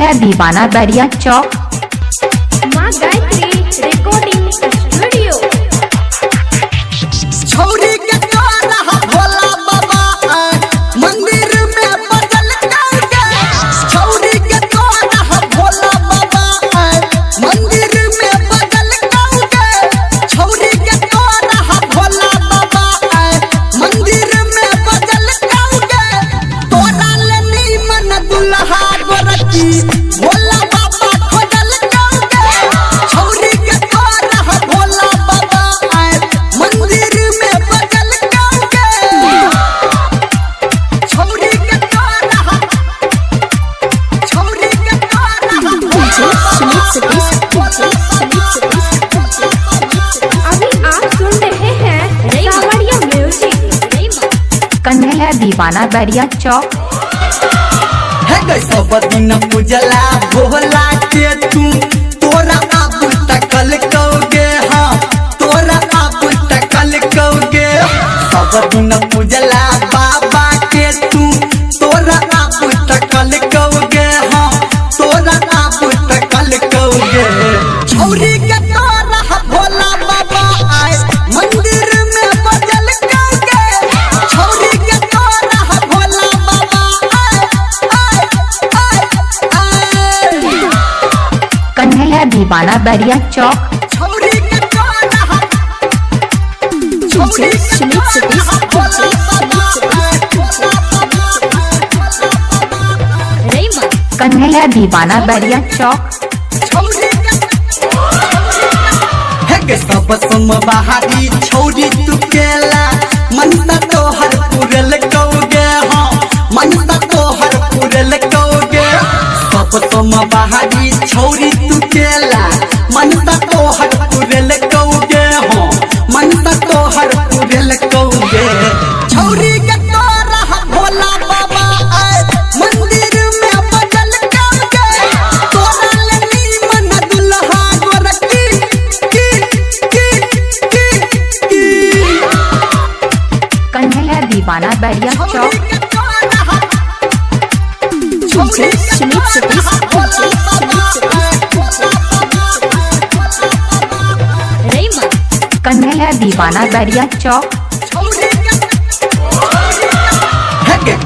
कन्हैया दीवाना बैरिया चौक। माँ Gayatri recording studio. छौरी के रहा भोला बाबा मंदिर में बदल करके। छौरी के रहा भोला बाबा मंदिर में बदल करके। छौरी के रहा भोला बाबा मंदिर में बदल करके। तोरा ले नीमन दुल्हा गोरकी भोला बाबा खोजल करके। छौरी के रहा भोला बाबा मंदिर में बदल करके। छौरी के रहा अभी आप सुन रहे हैं सावरिया म्यूजिक। कन्हैया दीवाना बैरिया चौक। है गई सब दिन पूजला भोला के तू। तोरा आप तकल कहोगे हाँ तोरा आप तकल कहोगे। सब दिन पूजला बाबा के तू। तोरा आप तकल कहोगे हाँ तोरा आप तकल कहोगे। छौरी के तोरा भोला बाबा मंदिर में बदल कहोगे। छौरी के तोरा भोला बाबा कन्हैया दीवाना बैरिया चौक। छौरी के रहा कन्हैया दीवाना बैरिया चौक। सब सम बहारी छौरी तू केला मनसा तोहर पुरल कहोगे हाँ मनसा तोहर पुरल कहोगे। सब सम बहारी छौरी तू केला मनसा तोहर पुरल कहोगे हाँ मनसा तोहर पुरल कहोगे। छौरी के रहा भोला बाबा मंदिर में बदल करके। तोरा ले नीमन दुल्हा गोरकी कन्हैया दीवाना बैरिया चौक। कन्हैया दीवाना बैरिया चौक।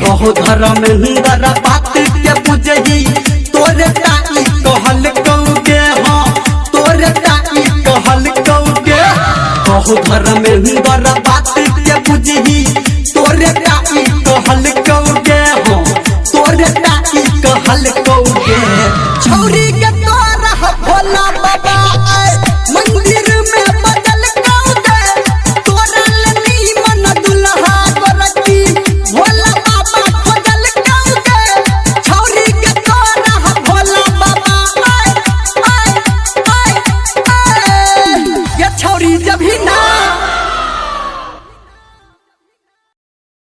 कहो धर्मेंद्र बात के बुझही तोरे ताई कहल कहोगे हाँ तोरे ताई कहल कहोगे। कहो धर्मेंद्र